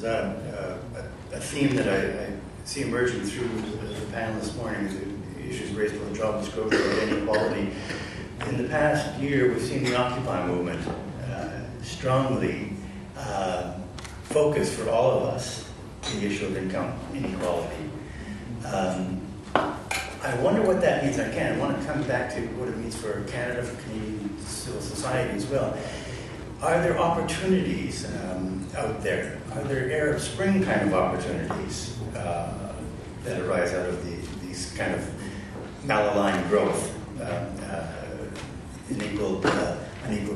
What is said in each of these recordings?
a theme that I see emerging through the panel this morning, is the issues raised by job disclosure and inequality. In the past year, we've seen the Occupy movement strongly focus for all of us the issue of income inequality. I wonder what that means. Again, I want to come back to what it means for Canada, for Canadian civil society as well. Are there opportunities out there? Are there Arab Spring kind of opportunities that arise out of these kind of malaligned growth, unequal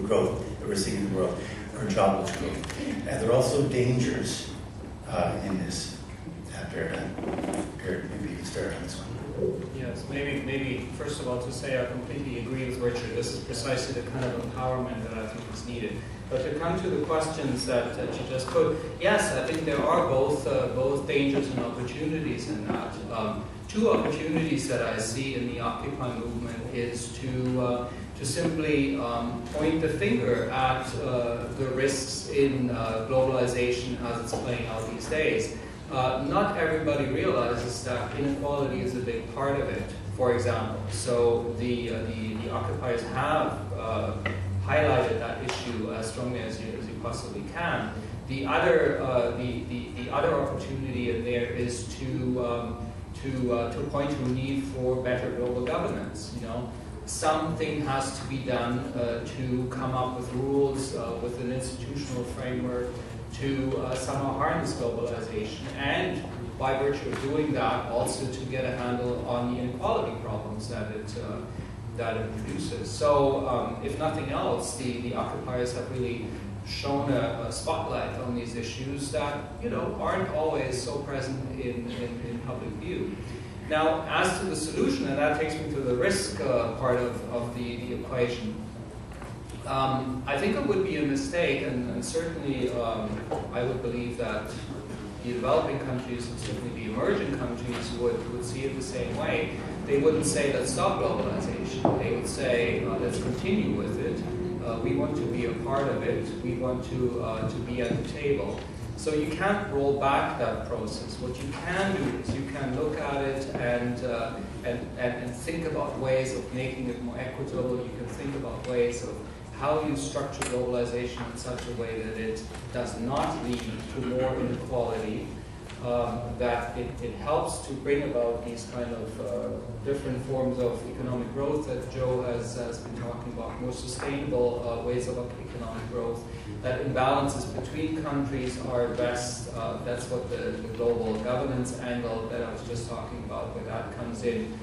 growth that we're seeing in the world, or jobless growth? And there are also dangers in this. After Gerd, maybe you can start on this one. Yes, maybe first of all to say I completely agree with Richard. This is precisely the kind of empowerment that I think is needed. But to come to the questions that you just put, yes, I think there are both dangers and opportunities in that. Two opportunities that I see in the Occupy movement is to simply point the finger at the risks in globalization as it's playing out these days. Not everybody realizes that inequality is a big part of it, for example. So the occupiers have highlighted that issue as strongly as you possibly can. The other opportunity in there is to point to a need for better global governance. You know, something has to be done to come up with rules, with an institutional framework to somehow harness globalization, and by virtue of doing that, also to get a handle on the inequality problems that it produces. So, if nothing else, the occupiers have really shown a spotlight on these issues that aren't always so present in public view. Now, as to the solution, and that takes me to the risk part of the equation. I think it would be a mistake, and certainly I would believe that the developing countries and certainly the emerging countries would see it the same way. They wouldn't say, let's stop globalization. They would say, let's continue with it. We want to be a part of it. We want to be at the table. So you can't roll back that process. What you can do is you can look at it and think about ways of making it more equitable. You can think about ways of how you structure globalization in such a way that it does not lead to more inequality, that it helps to bring about these kind of different forms of economic growth that Joe has been talking about, more sustainable ways of economic growth, that imbalances between countries are best. That's what the global governance angle that I was just talking about, where that comes in.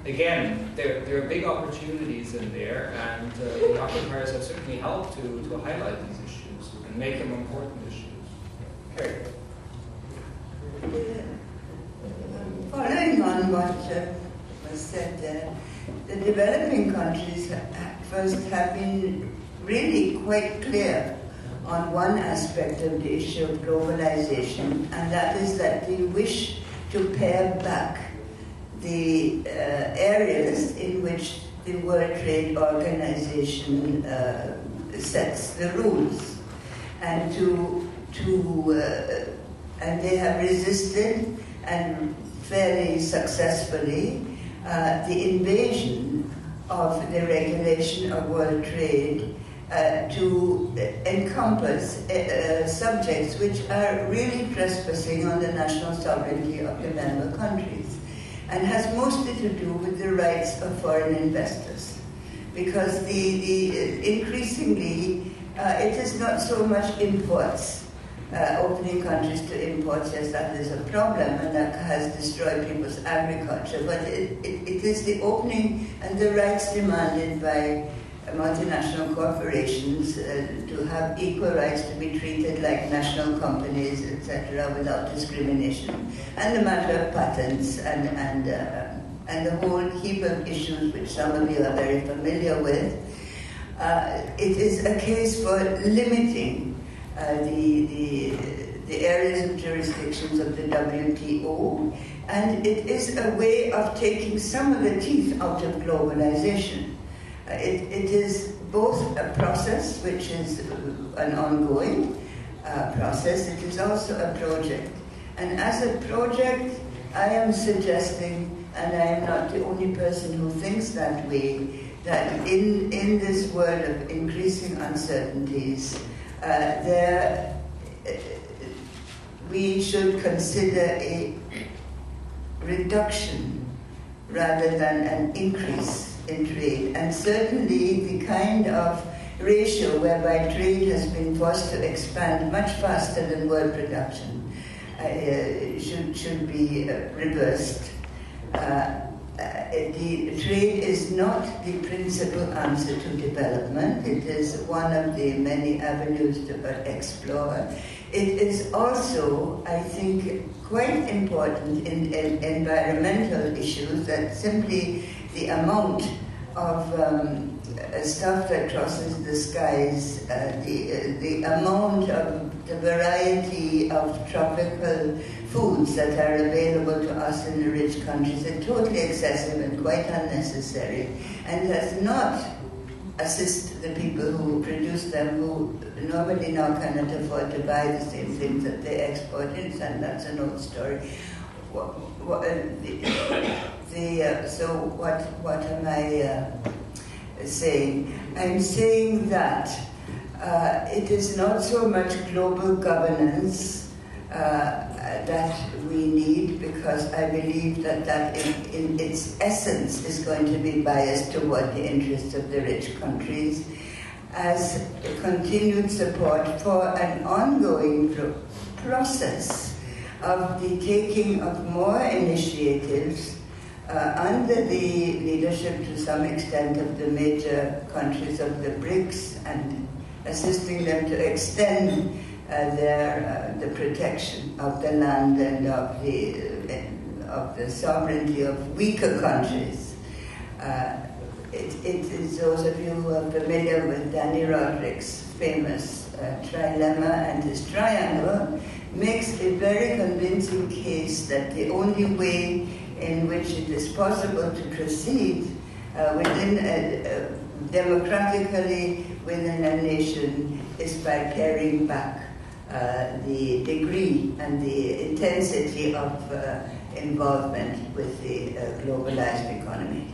Again, there are big opportunities in there, and the occupiers have certainly helped to highlight these issues and make them important issues. Okay. Following on what was said there, the developing countries first have been really quite clear on one aspect of the issue of globalization, and that is that they wish to pare back the areas in which the World Trade Organization sets the rules, and and they have resisted, and fairly successfully, the invasion of the regulation of world trade to encompass subjects which are really trespassing on the national sovereignty of the member countries, and has mostly to do with the rights of foreign investors, because increasingly it is not so much imports, opening countries to imports, yes, that is a problem, and that has destroyed people's agriculture, but it is the opening and the rights demanded by multinational corporations to have equal rights to be treated like national companies, etc., without discrimination, and the matter of patents and the whole heap of issues which some of you are very familiar with. It is a case for limiting the areas of jurisdictions of the WTO, and it is a way of taking some of the teeth out of globalization. It is both a process which is an ongoing, process, it is also a project. And as a project, I am suggesting, and I am not the only person who thinks that way, that in this world of increasing uncertainties, we should consider a reduction rather than an increase in trade. And certainly the kind of ratio whereby trade has been forced to expand much faster than world production should be reversed. The trade is not the principal answer to development. It is one of the many avenues to explore. It is also, I think, quite important in environmental issues that simply the amount of stuff that crosses the skies, the amount of the variety of tropical foods that are available to us in the rich countries are totally excessive and quite unnecessary, and does not assist the people who produce them, who normally now cannot afford to buy the same things that they export, and that's an old story. So what am I saying? I'm saying that it is not so much global governance that we need, because I believe that in its essence is going to be biased toward the interests of the rich countries, as a continued support for an ongoing process of the taking of more initiatives under the leadership to some extent of the major countries of the BRICS, and assisting them to extend the protection of the land and of the sovereignty of weaker countries. It is those of you who are familiar with Danny Roderick's famous trilemma and his triangle, makes a very convincing case that the only way in which it is possible to proceed democratically within a nation is by paring back the degree and the intensity of involvement with the globalized economy.